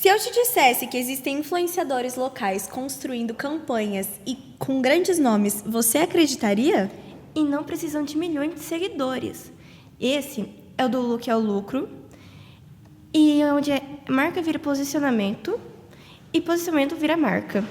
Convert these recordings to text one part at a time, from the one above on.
Se eu te dissesse que existem influenciadores locais construindo campanhas e com grandes nomes, você acreditaria? E não precisam de milhões de seguidores. Esse é o do Look ao Lucro, e onde marca vira posicionamento e posicionamento vira marca.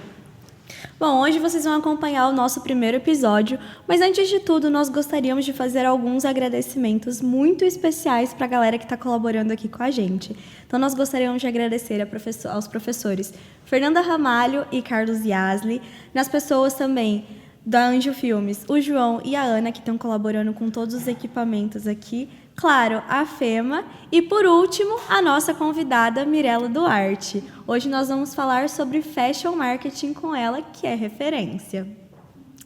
Bom, hoje vocês vão acompanhar o nosso primeiro episódio, mas antes de tudo, nós gostaríamos de fazer alguns agradecimentos muito especiais para a galera que está colaborando aqui com a gente. Então, nós gostaríamos de agradecer aos professores Fernanda Ramalho e Carlos Yasli, nas pessoas também da Anjo Filmes, o João e a Ana, que estão colaborando com todos os equipamentos aqui. Claro, a FEMA e, por último, a nossa convidada Mirela Duarte. Hoje nós vamos falar sobre Fashion Marketing com ela, que é referência.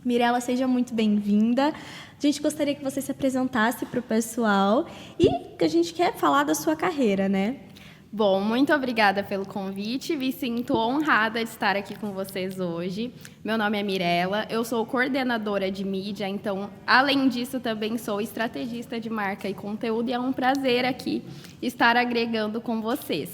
Mirela, seja muito bem-vinda. A gente gostaria que você se apresentasse para o pessoal e que a gente quer falar da sua carreira, né? Bom, muito obrigada pelo convite. Me sinto honrada de estar aqui com vocês hoje. Meu nome é Mirela, eu sou coordenadora de mídia, então, além disso, também sou estrategista de marca e conteúdo, e é um prazer aqui estar agregando com vocês.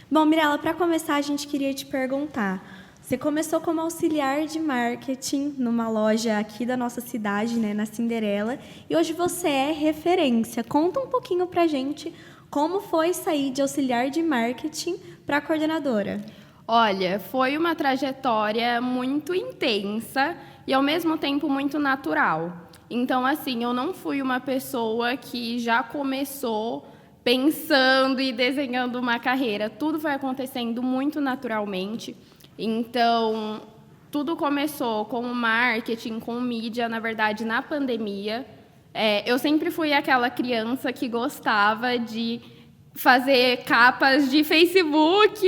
Bom, Mirela, para começar, a gente queria te perguntar. Você começou como auxiliar de marketing numa loja aqui da nossa cidade, né, na Cinderela, e hoje você é referência. Conta um pouquinho para a gente como foi sair de auxiliar de marketing para coordenadora. Olha, foi uma trajetória muito intensa e, ao mesmo tempo, muito natural. Então, assim, eu não fui uma pessoa que já começou pensando e desenhando uma carreira. Tudo foi acontecendo muito naturalmente. Então, tudo começou com o marketing, com mídia, na verdade, na pandemia. Eu sempre fui aquela criança que gostava de fazer capas de Facebook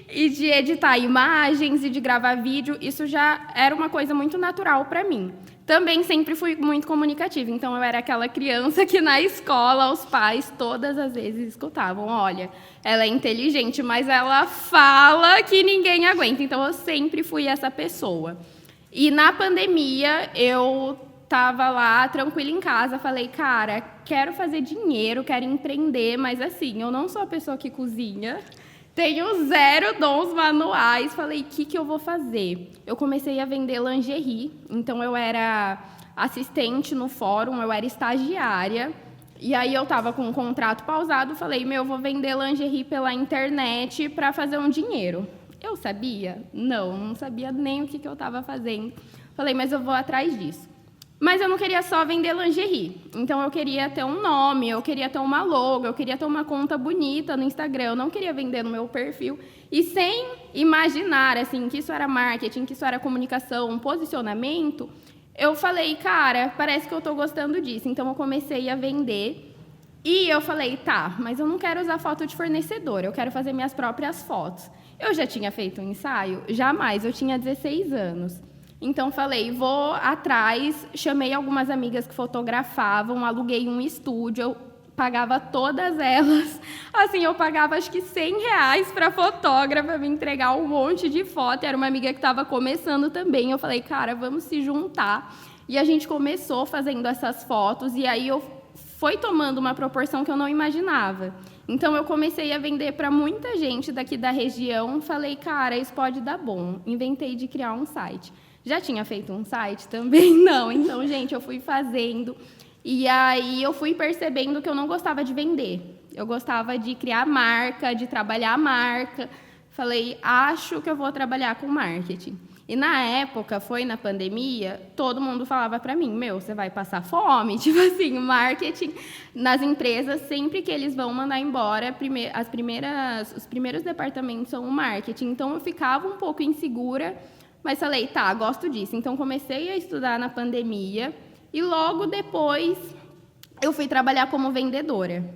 e de editar imagens e de gravar vídeo. Isso já era uma coisa muito natural para mim. Também sempre fui muito comunicativa, então eu era aquela criança que na escola os pais todas as vezes escutavam: olha, ela é inteligente, mas ela fala que ninguém aguenta. Então eu sempre fui essa pessoa. E na pandemia eu estava lá tranquila em casa, falei: cara, quero fazer dinheiro, quero empreender, mas assim, eu não sou a pessoa que cozinha, tenho zero dons manuais. Falei: o que eu vou fazer? Eu comecei a vender lingerie, então eu era assistente no fórum, eu era estagiária, e aí eu estava com um contrato pausado, falei: eu vou vender lingerie pela internet para fazer um dinheiro. Eu sabia? Não sabia nem o que eu estava fazendo. Falei: mas eu vou atrás disso. Mas eu não queria só vender lingerie, então eu queria ter um nome, eu queria ter uma logo, eu queria ter uma conta bonita no Instagram, eu não queria vender no meu perfil. E sem imaginar assim, que isso era marketing, que isso era comunicação, um posicionamento, eu falei: cara, parece que eu estou gostando disso. Então eu comecei a vender e eu falei: tá, mas eu não quero usar foto de fornecedor, eu quero fazer minhas próprias fotos. Eu já tinha feito um ensaio? Jamais, eu tinha 16 anos. Então, falei: vou atrás, chamei algumas amigas que fotografavam, aluguei um estúdio, eu pagava todas elas. Assim, eu pagava acho que R$100 para fotógrafa me entregar um monte de foto. Era uma amiga que estava começando também. Eu falei: cara, vamos se juntar. E a gente começou fazendo essas fotos, e aí foi tomando uma proporção que eu não imaginava. Então, eu comecei a vender para muita gente daqui da região. Falei: cara, isso pode dar bom. Inventei de criar um site. Já tinha feito um site? Também não. Então, gente, eu fui fazendo. E aí eu fui percebendo que eu não gostava de vender. Eu gostava de criar marca, de trabalhar a marca. Falei: acho que eu vou trabalhar com marketing. E na época, foi na pandemia, todo mundo falava para mim: você vai passar fome. Tipo assim, marketing nas empresas, sempre que eles vão mandar embora, os primeiros departamentos são o marketing. Então, eu ficava um pouco insegura. Mas falei: tá, gosto disso. Então, comecei a estudar na pandemia e logo depois eu fui trabalhar como vendedora.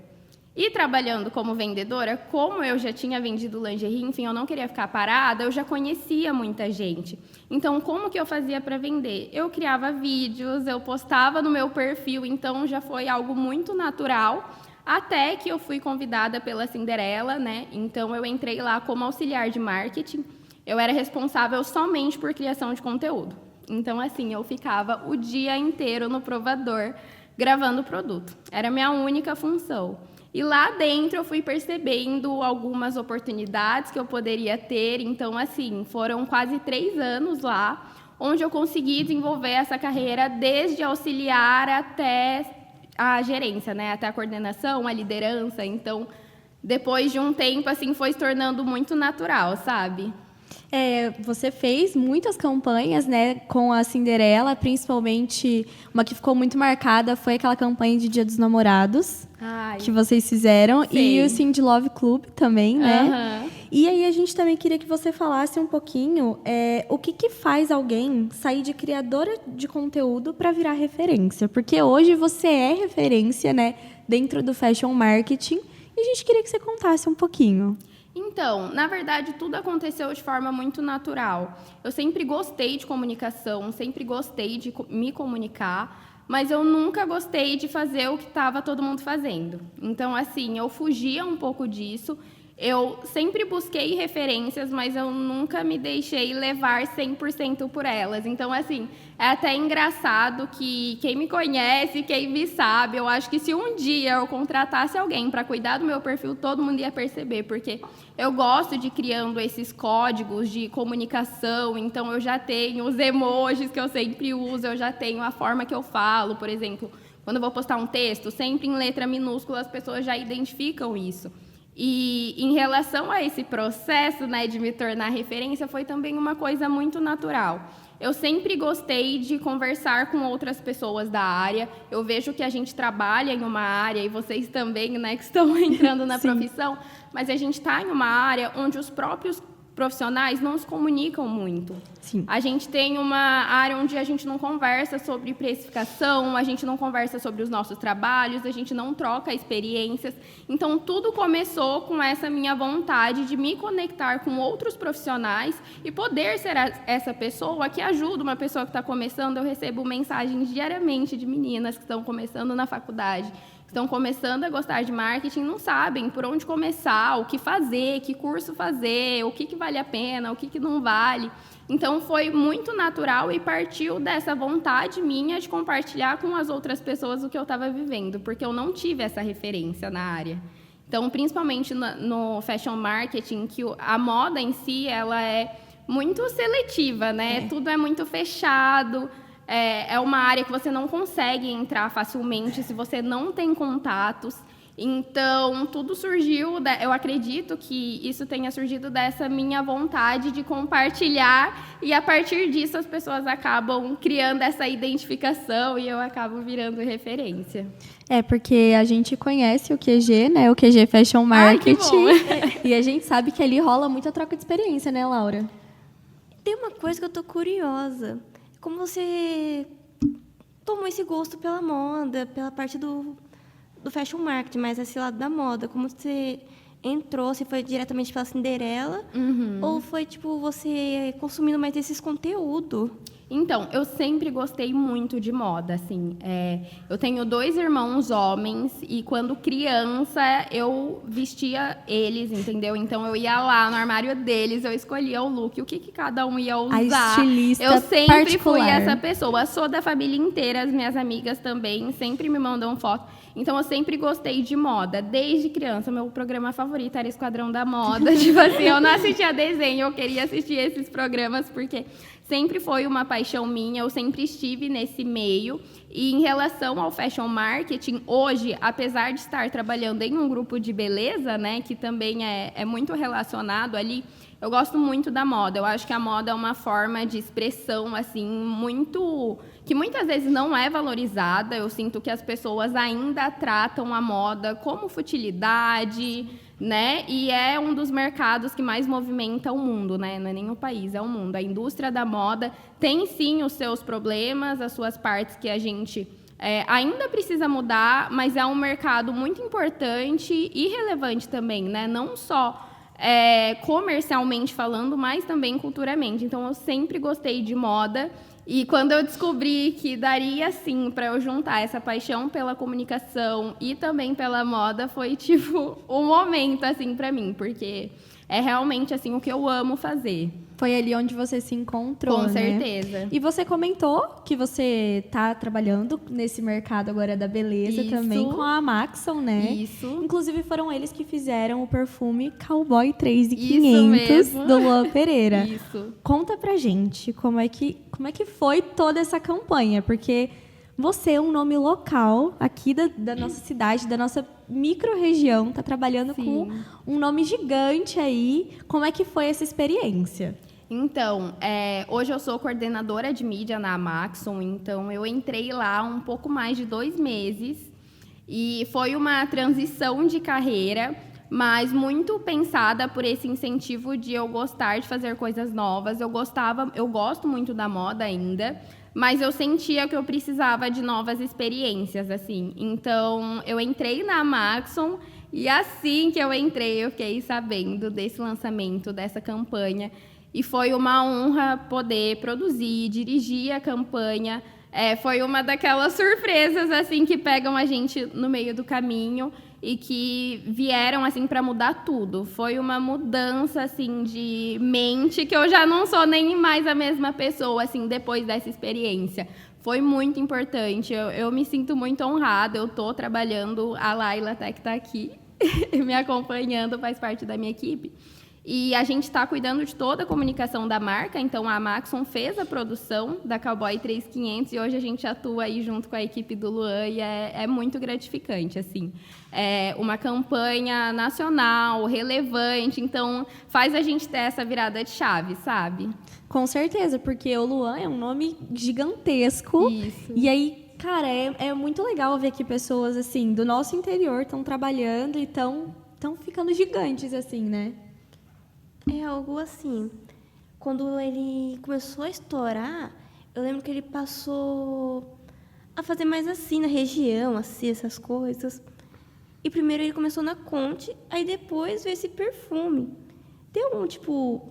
E trabalhando como vendedora, como eu já tinha vendido lingerie, enfim, eu não queria ficar parada, eu já conhecia muita gente. Então, como que eu fazia para vender? Eu criava vídeos, eu postava no meu perfil, então já foi algo muito natural. Até que eu fui convidada pela Cinderela, né? Então, eu entrei lá como auxiliar de marketing. Eu era responsável somente por criação de conteúdo. Então, assim, eu ficava o dia inteiro no provador gravando o produto. Era a minha única função. E lá dentro eu fui percebendo algumas oportunidades que eu poderia ter. Então, assim, foram quase 3 anos lá, onde eu consegui desenvolver essa carreira desde auxiliar até a gerência, né? Até a coordenação, a liderança. Então, depois de um tempo, assim, foi se tornando muito natural, sabe? Você fez muitas campanhas, né, com a Cinderela, principalmente uma que ficou muito marcada foi aquela campanha de Dia dos Namorados. Ai, Que vocês fizeram. sei. E o Cindy Love Club também, né? Aham. E aí a gente também queria que você falasse um pouquinho o que faz alguém sair de criadora de conteúdo para virar referência. Porque hoje você é referência, né, dentro do fashion marketing. E a gente queria que você contasse um pouquinho. Então, na verdade, tudo aconteceu de forma muito natural. Eu sempre gostei de comunicação, sempre gostei de me comunicar, mas eu nunca gostei de fazer o que estava todo mundo fazendo. Então, assim, eu fugia um pouco disso. Eu sempre busquei referências, mas eu nunca me deixei levar 100% por elas. Então, assim, é até engraçado que quem me conhece, quem me sabe, eu acho que se um dia eu contratasse alguém para cuidar do meu perfil, todo mundo ia perceber, porque eu gosto de criando esses códigos de comunicação, então eu já tenho os emojis que eu sempre uso, eu já tenho a forma que eu falo, por exemplo, quando eu vou postar um texto, sempre em letra minúscula, as pessoas já identificam isso. E em relação a esse processo, né, de me tornar referência, foi também uma coisa muito natural. Eu sempre gostei de conversar com outras pessoas da área. Eu vejo que a gente trabalha em uma área, e vocês também, né, que estão entrando na profissão, mas a gente está em uma área onde os próprios profissionais não se comunicam muito. Sim. A gente tem uma área onde a gente não conversa sobre precificação, a gente não conversa sobre os nossos trabalhos, a gente não troca experiências. Então, tudo começou com essa minha vontade de me conectar com outros profissionais e poder ser essa pessoa que ajuda uma pessoa que está começando. Eu recebo mensagens diariamente de meninas que estão começando na faculdade, estão começando a gostar de marketing, não sabem por onde começar, o que fazer, que curso fazer, o que vale a pena, o que não vale. Então, foi muito natural e partiu dessa vontade minha de compartilhar com as outras pessoas o que eu estava vivendo, porque eu não tive essa referência na área. Então, principalmente no fashion marketing, que a moda em si, ela é muito seletiva, né? Tudo é muito fechado. É uma área que você não consegue entrar facilmente se você não tem contatos. Então, tudo surgiu, eu acredito que isso tenha surgido dessa minha vontade de compartilhar, e a partir disso as pessoas acabam criando essa identificação e eu acabo virando referência. Porque a gente conhece o QG, né, o QG Fashion Marketing, e a gente sabe que ali rola muita troca de experiência, né, Laura? Tem uma coisa que eu tô curiosa. Como você tomou esse gosto pela moda, pela parte do fashion marketing, mas esse lado da moda? Como você entrou? Se foi diretamente pela Cinderela? Ou foi, tipo, você consumindo mais desses conteúdos? Então, eu sempre gostei muito de moda, assim. Eu tenho 2 irmãos homens e quando criança eu vestia eles, entendeu? Então, eu ia lá no armário deles, eu escolhia o look, o que cada um ia usar. A estilista eu sempre particular. fui essa pessoa. Sou da família inteira, as minhas amigas também sempre me mandam foto. Então, eu sempre gostei de moda, desde criança. Meu programa favorito era Esquadrão da Moda. Tipo assim, eu não assistia desenho, eu queria assistir esses programas, porque sempre foi uma paixão minha, eu sempre estive nesse meio. E em relação ao fashion marketing, hoje, apesar de estar trabalhando em um grupo de beleza, né, que também é muito relacionado ali, eu gosto muito da moda. Eu acho que a moda é uma forma de expressão, assim, muito... que muitas vezes não é valorizada. Eu sinto que as pessoas ainda tratam a moda como futilidade, né? E é um dos mercados que mais movimenta o mundo, né? Não é nem o país, é o mundo. A indústria da moda tem, sim, os seus problemas, as suas partes que a gente ainda precisa mudar, mas é um mercado muito importante e relevante também, né? Não só comercialmente falando, mas também culturalmente. Então, eu sempre gostei de moda. E quando eu descobri que daria, sim, para eu juntar essa paixão pela comunicação e também pela moda, foi, tipo, um momento, assim, para mim. Porque é realmente assim o que eu amo fazer. Foi ali onde você se encontrou, Com né? certeza. E você comentou que você tá trabalhando nesse mercado agora da beleza Isso. também com a Maxon, né? Isso. Inclusive foram eles que fizeram o perfume Cowboy Isso 3500 mesmo. do Luan Pereira. Isso. Conta pra gente como é que foi toda essa campanha, porque você é um nome local aqui da nossa cidade, da nossa micro-região, tá trabalhando com um nome gigante aí. Como é que foi essa experiência? Então, hoje eu sou coordenadora de mídia na Maxon, então eu entrei lá há um pouco mais de 2 meses e foi uma transição de carreira, mas muito pensada por esse incentivo de eu gostar de fazer coisas novas. Eu gosto muito da moda ainda, mas eu sentia que eu precisava de novas experiências, assim. Então, eu entrei na Maxon e assim que eu entrei, eu fiquei sabendo desse lançamento, dessa campanha. E foi uma honra poder produzir, dirigir a campanha. Foi uma daquelas surpresas assim que pegam a gente no meio do caminho e que vieram assim para mudar tudo. Foi uma mudança assim de mente que eu já não sou nem mais a mesma pessoa assim depois dessa experiência. Foi muito importante. Eu me sinto muito honrada. Eu estou trabalhando, a Laila até que está aqui me acompanhando, faz parte da minha equipe. E a gente está cuidando de toda a comunicação da marca, então a Maxon fez a produção da Cowboy 3500 e hoje a gente atua aí junto com a equipe do Luan e é muito gratificante, assim. É uma campanha nacional, relevante, então faz a gente ter essa virada de chave, sabe? Com certeza, porque o Luan é um nome gigantesco. Isso. E aí, cara, é muito legal ver que pessoas, assim, do nosso interior estão trabalhando e estão ficando gigantes, assim, né? É algo assim. Quando ele começou a estourar, eu lembro que ele passou a fazer mais assim na região, assim, essas coisas. E primeiro ele começou na Conte, aí depois veio esse perfume. Tem algum tipo,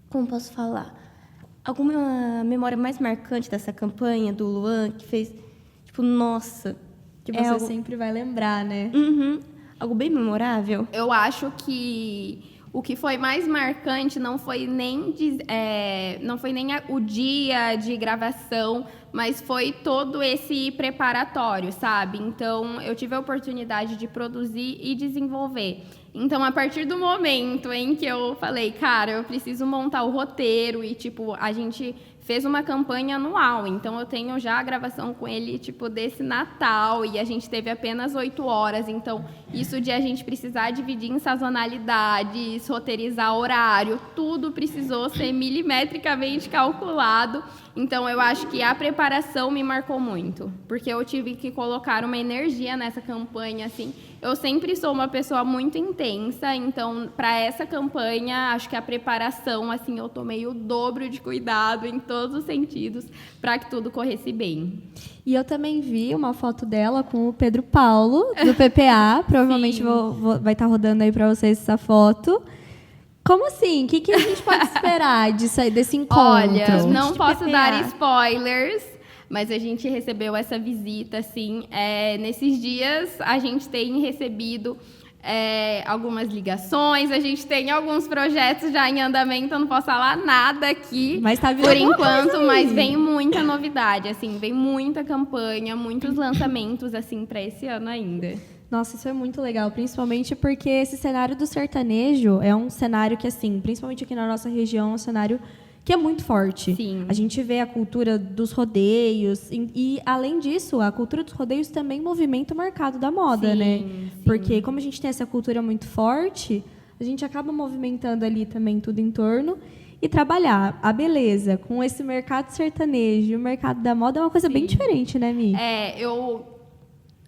como posso falar? Alguma memória mais marcante dessa campanha do Luan que fez, tipo, nossa, Que é você algo... sempre vai lembrar, né? algo bem memorável? Eu acho que o que foi mais marcante não foi nem o dia de gravação, mas foi todo esse preparatório, sabe? Então, eu tive a oportunidade de produzir e desenvolver. Então, a partir do momento em que eu falei, cara, eu preciso montar o roteiro e, tipo, a gente fez uma campanha anual, então eu tenho já a gravação com ele, tipo, desse Natal, e a gente teve apenas 8 horas, então isso de a gente precisar dividir em sazonalidades, roteirizar horário, tudo precisou ser milimetricamente calculado, então eu acho que a preparação me marcou muito, porque eu tive que colocar uma energia nessa campanha, assim, eu sempre sou uma pessoa muito intensa, então, para essa campanha, acho que a preparação, assim, eu tomei o dobro de cuidado em todos os sentidos para que tudo corresse bem. E eu também vi uma foto dela com o Pedro Paulo, do PPA. Provavelmente vai estar rodando aí para vocês essa foto. Como assim? O que a gente pode esperar desse encontro? Olha, não posso PPA. dar spoilers, mas a gente recebeu essa visita, assim. Nesses dias, a gente tem recebido algumas ligações, a gente tem alguns projetos já em andamento, eu não posso falar nada aqui Mas tá vindo por alguma enquanto, coisa aí. mas vem muita novidade, assim, vem muita campanha, muitos lançamentos, assim, para esse ano ainda. Nossa, isso é muito legal, principalmente porque esse cenário do sertanejo é um cenário que, assim, principalmente aqui na nossa região, é um cenário que é muito forte. Sim. A gente vê a cultura dos rodeios e, além disso, a cultura dos rodeios também movimenta o mercado da moda, Sim, né? sim. Porque como a gente tem essa cultura muito forte, a gente acaba movimentando ali também tudo em torno. E trabalhar a beleza com esse mercado sertanejo e o mercado da moda é uma coisa bem diferente, né, Mi? Eu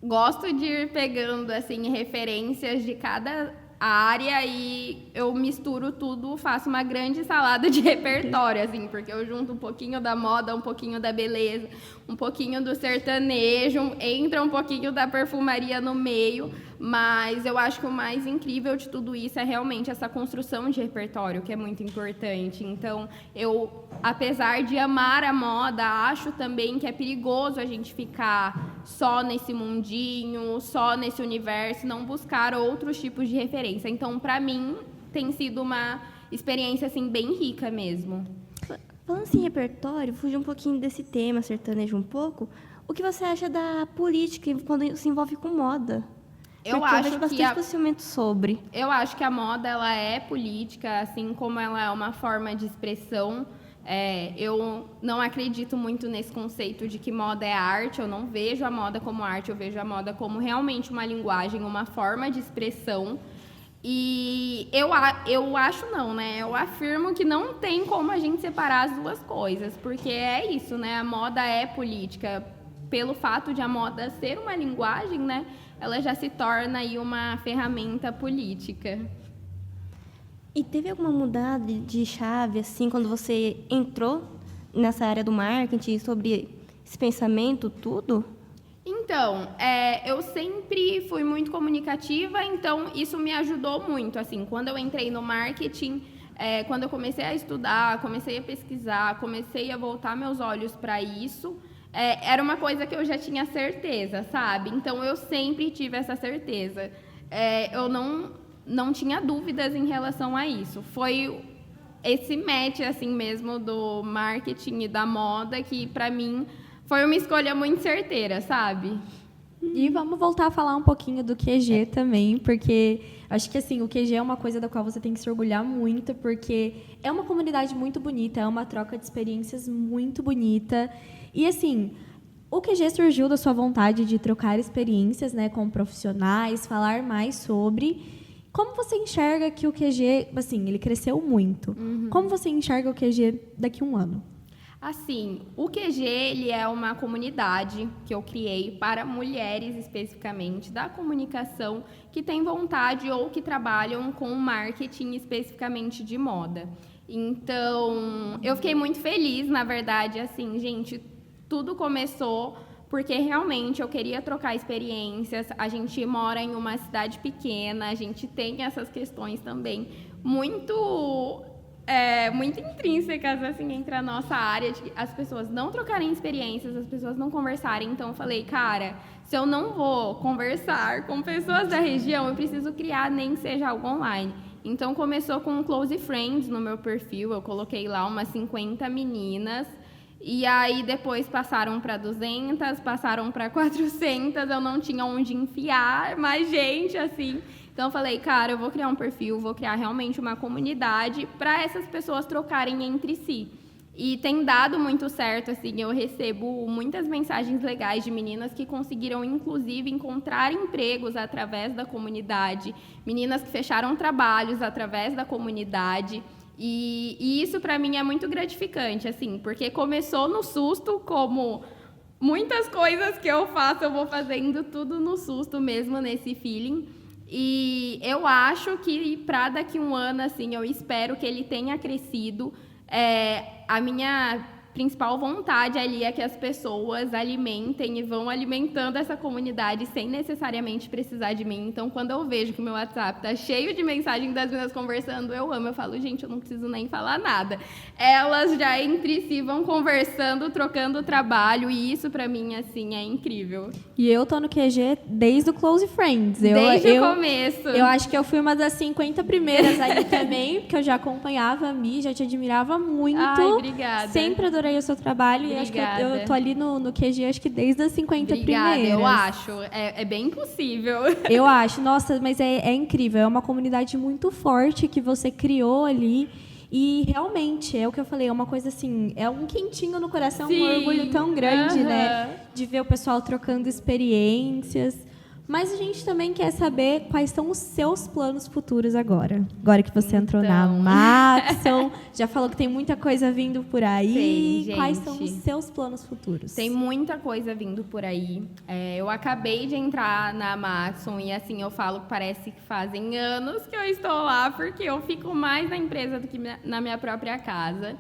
gosto de ir pegando, assim, referências de cada área e eu misturo tudo, faço uma grande salada de repertório, assim, porque eu junto um pouquinho da moda, um pouquinho da beleza, um pouquinho do sertanejo, entra um pouquinho da perfumaria no meio, mas eu acho que o mais incrível de tudo isso é realmente essa construção de repertório, que é muito importante. Então, eu, apesar de amar a moda, acho também que é perigoso a gente ficar só nesse mundinho, só nesse universo, não buscar outros tipos de referência. Então, para mim, tem sido uma experiência, assim, bem rica mesmo. Falando assim, em repertório, fugir um pouquinho desse tema, sertanejo um pouco, o que você acha da política quando se envolve com moda? Eu acho vejo bastante posicionamento sobre. Eu acho que a moda, ela é política, assim como ela é uma forma de expressão. Eu não acredito muito nesse conceito de que moda é arte. Eu não vejo a moda como arte, eu vejo a moda como realmente uma linguagem, uma forma de expressão. E eu acho não, né? Eu afirmo que não tem como a gente separar as duas coisas, porque é isso, né? A moda é política. Pelo fato de a moda ser uma linguagem, né? Ela já se torna aí uma ferramenta política. E teve alguma mudada de chave, assim, quando você entrou nessa área do marketing, sobre esse pensamento, tudo? Então, eu sempre fui muito comunicativa, então isso me ajudou muito. Assim, quando eu entrei no marketing, quando eu comecei a estudar, comecei a pesquisar, comecei a voltar meus olhos para isso, era uma coisa que eu já tinha certeza, sabe? Então, eu sempre tive essa certeza. Eu não tinha dúvidas em relação a isso. Foi esse match, assim mesmo, do marketing e da moda que, para mim, foi uma escolha muito certeira, sabe? E vamos voltar a falar um pouquinho do QG também, porque acho que assim, o QG é uma coisa da qual você tem que se orgulhar muito, porque é uma comunidade muito bonita, é uma troca de experiências muito bonita. E assim, o QG surgiu da sua vontade de trocar experiências, né, com profissionais, falar mais sobre. Como você enxerga que o QG, assim, ele cresceu muito. Como você enxerga o QG daqui a um ano? Assim, o QG, ele é uma comunidade que eu criei para mulheres, especificamente, da comunicação, que têm vontade ou que trabalham com marketing, especificamente de moda. Então, eu fiquei muito feliz, na verdade, assim, gente, tudo começou porque realmente eu queria trocar experiências. A gente mora em uma cidade pequena, a gente tem essas questões também muito intrínsecas, assim, entre a nossa área, de as pessoas não trocarem experiências, as pessoas não conversarem. Então, eu falei, cara, se eu não vou conversar com pessoas da região, eu preciso criar, nem que seja algo online. Então, começou com um Close Friends no meu perfil, eu coloquei lá umas 50 meninas, e aí depois passaram para 200, passaram para 400, eu não tinha onde enfiar mais gente, assim. Então, eu falei, cara, eu vou criar um perfil, vou criar realmente uma comunidade para essas pessoas trocarem entre si. E tem dado muito certo, assim, eu recebo muitas mensagens legais de meninas que conseguiram, inclusive, encontrar empregos através da comunidade, meninas que fecharam trabalhos através da comunidade. E isso, para mim, é muito gratificante, assim, porque começou no susto, como muitas coisas que eu faço, eu vou fazendo tudo no susto mesmo, nesse feeling. E eu acho que para daqui a um ano, assim, eu espero que ele tenha crescido. A minha principal vontade ali é que as pessoas alimentem e vão alimentando essa comunidade sem necessariamente precisar de mim. Então, quando eu vejo que o meu WhatsApp tá cheio de mensagens das meninas conversando, eu amo. Eu falo, gente, eu não preciso nem falar nada. Elas já entre si vão conversando, trocando trabalho, e isso pra mim, assim, é incrível. E eu tô no QG desde o Close Friends. Desde o começo. Eu acho que eu fui uma das 50 primeiras aí também, porque eu já acompanhava a Mi, já te admirava muito. Ai, obrigada. Sempre adorei o seu trabalho. Obrigada. E acho que eu tô ali no QG, acho que desde as 50 Obrigada, primeiras. eu acho. É bem possível. Eu acho. Nossa, mas é incrível. É uma comunidade muito forte que você criou ali. E realmente, é o que eu falei, é uma coisa assim, é um quentinho no coração, Sim. um orgulho tão grande, né? De ver o pessoal trocando experiências. Mas a gente também quer saber quais são os seus planos futuros agora. Agora que você entrou na Maxon, já falou que tem muita coisa vindo por aí. Tem, quais gente. são os seus planos futuros? Tem muita coisa vindo por aí. Eu acabei de entrar na Maxon e, assim, eu falo que parece que fazem anos que eu estou lá, porque eu fico mais na empresa do que na minha própria casa.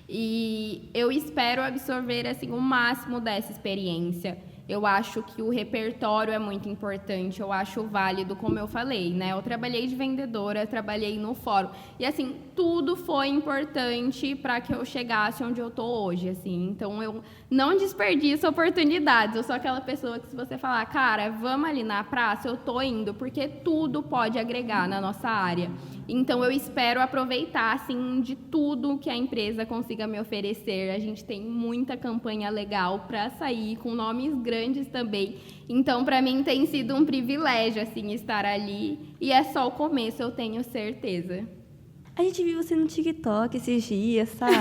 E eu espero absorver, assim, o máximo dessa experiência. Eu acho que o repertório é muito importante, eu acho válido, como eu falei, né? Eu trabalhei de vendedora, trabalhei no fórum. E, assim, tudo foi importante para que eu chegasse onde eu tô hoje, assim. Então, eu não desperdiço oportunidades. Eu sou aquela pessoa que, se você falar, cara, vamos ali na praça, eu tô indo, porque tudo pode agregar na nossa área. Então, eu espero aproveitar, assim, de tudo que a empresa consiga me oferecer. A gente tem muita campanha legal para sair, com nomes grandes também. Então, para mim, tem sido um privilégio, assim, estar ali. E é só o começo, eu tenho certeza. A gente viu você no TikTok esses dias, sabe?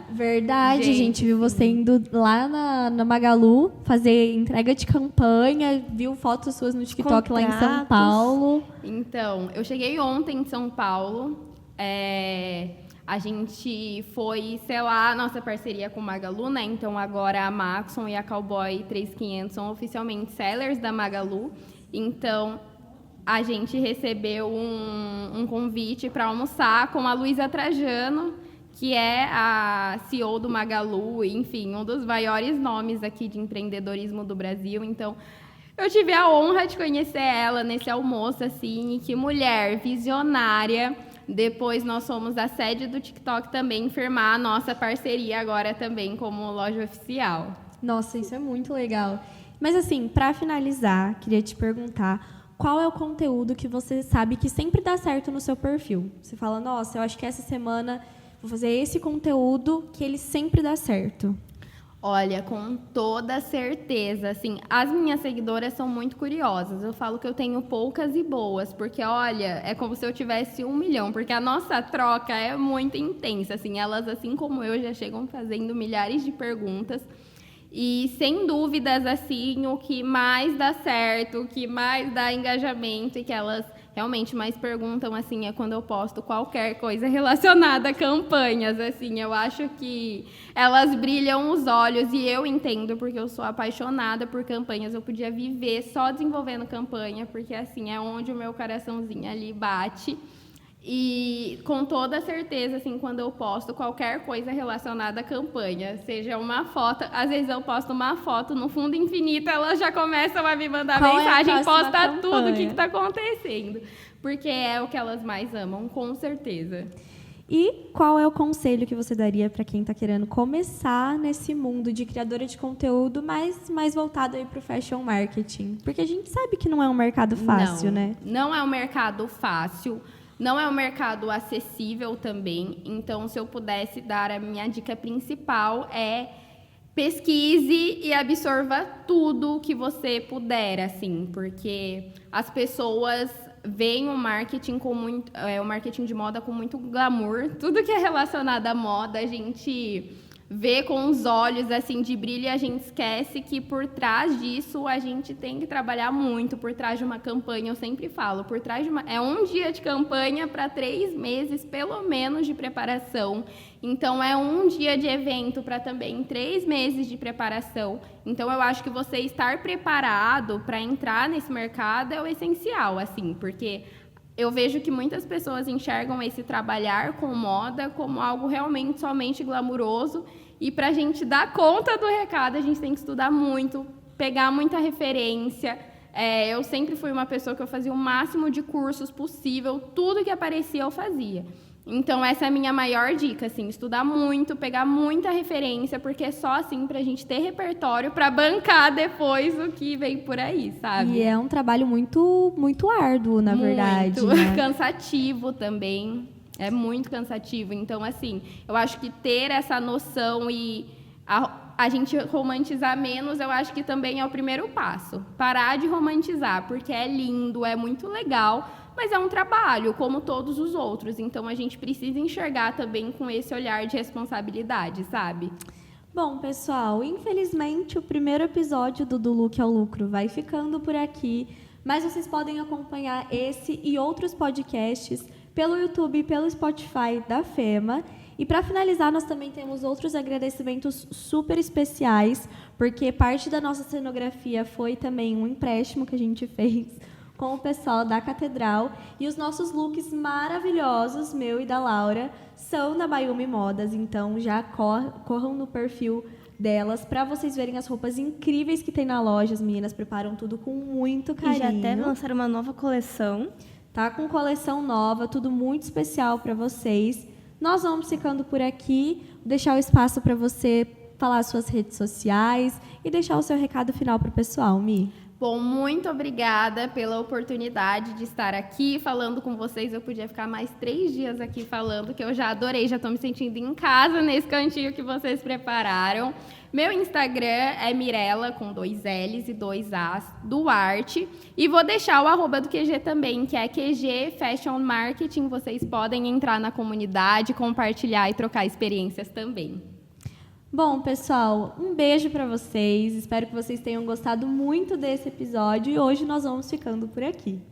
Verdade, a gente viu você indo lá na Magalu fazer entrega de campanha, viu fotos suas no TikTok lá em São Contratos. Paulo. Então, eu cheguei ontem em São Paulo. A gente foi selar a nossa parceria com Magalu, né? Então, agora a Maxon e a Cowboy 3500 são oficialmente sellers da Magalu. Então, a gente recebeu um convite para almoçar com a Luísa Trajano, que é a CEO do Magalu, enfim, um dos maiores nomes aqui de empreendedorismo do Brasil. Então, eu tive a honra de conhecer ela nesse almoço, assim, e que mulher visionária. Depois nós fomos à sede do TikTok também firmar a nossa parceria agora também como loja oficial. Nossa, isso é muito legal. Mas assim, para finalizar, queria te perguntar qual é o conteúdo que você sabe que sempre dá certo no seu perfil? Você fala, nossa, eu acho que essa semana vou fazer esse conteúdo que ele sempre dá certo. Olha, com toda certeza, assim, as minhas seguidoras são muito curiosas. Eu falo que eu tenho poucas e boas, porque, olha, é como se eu tivesse 1 milhão, porque a nossa troca é muito intensa, assim, elas, assim como eu, já chegam fazendo milhares de perguntas. E, sem dúvidas, assim, o que mais dá certo, o que mais dá engajamento e que elas realmente mais perguntam, assim, é quando eu posto qualquer coisa relacionada a campanhas, assim. Eu acho que elas brilham os olhos e eu entendo, porque eu sou apaixonada por campanhas. Eu podia viver só desenvolvendo campanha, porque, assim, é onde o meu coraçãozinho ali bate. E com toda certeza, assim, quando eu posto qualquer coisa relacionada à campanha, seja uma foto, às vezes eu posto uma foto no fundo infinito, elas já começam a me mandar Qual mensagem, é a próxima posta tudo o campanha? que está acontecendo. Porque é o que elas mais amam, com certeza. E qual é o conselho que você daria para quem está querendo começar nesse mundo de criadora de conteúdo, mas mais voltado aí para o fashion marketing? Porque a gente sabe que não é um mercado fácil, né? Não é um mercado fácil. Não é um mercado acessível também, então se eu pudesse dar a minha dica principal é pesquise e absorva tudo que você puder, assim, porque as pessoas veem o marketing com muito, o marketing de moda com muito glamour, tudo que é relacionado à moda a gente vê com os olhos assim de brilho e a gente esquece que por trás disso a gente tem que trabalhar muito, por trás de uma campanha, eu sempre falo, por trás de é um dia de campanha para 3 meses, pelo menos, de preparação. Então, é um dia de evento para também 3 meses de preparação. Então, eu acho que você estar preparado para entrar nesse mercado é o essencial, assim, porque eu vejo que muitas pessoas enxergam esse trabalhar com moda como algo realmente somente glamuroso. E para a gente dar conta do recado, a gente tem que estudar muito, pegar muita referência. Eu sempre fui uma pessoa que eu fazia o máximo de cursos possível, tudo que aparecia eu fazia. Então, essa é a minha maior dica, assim, estudar muito, pegar muita referência, porque é só assim para a gente ter repertório para bancar depois o que vem por aí, sabe? E é um trabalho muito, muito árduo, na verdade. Muito Né? cansativo também, é muito cansativo. Então, assim, eu acho que ter essa noção e a gente romantizar menos, eu acho que também é o primeiro passo. Parar de romantizar, porque é lindo, é muito legal, mas é um trabalho, como todos os outros. Então, a gente precisa enxergar também com esse olhar de responsabilidade, sabe? Bom, pessoal, infelizmente o primeiro episódio do Look ao Lucro vai ficando por aqui, mas vocês podem acompanhar esse e outros podcasts pelo YouTube e pelo Spotify da FEMA. E para finalizar, nós também temos outros agradecimentos super especiais, porque parte da nossa cenografia foi também um empréstimo que a gente fez com o pessoal da Catedral. E os nossos looks maravilhosos, meu e da Laura, são da Mayumi Modas. Então, já corram no perfil delas para vocês verem as roupas incríveis que tem na loja. As meninas preparam tudo com muito carinho. E já até lançaram uma nova coleção. Tá com coleção nova, tudo muito especial para vocês. Nós vamos ficando por aqui. Vou deixar o espaço para você falar as suas redes sociais e deixar o seu recado final para o pessoal, Mi. Bom, muito obrigada pela oportunidade de estar aqui falando com vocês. Eu podia ficar mais 3 dias aqui falando, que eu já adorei, já estou me sentindo em casa nesse cantinho que vocês prepararam. Meu Instagram é Mirella, com 2 L's e 2 A's, Duarte. E vou deixar o arroba do QG também, que é QG Fashion Marketing. Vocês podem entrar na comunidade, compartilhar e trocar experiências também. Bom, pessoal, um beijo para vocês. Espero que vocês tenham gostado muito desse episódio e hoje nós vamos ficando por aqui.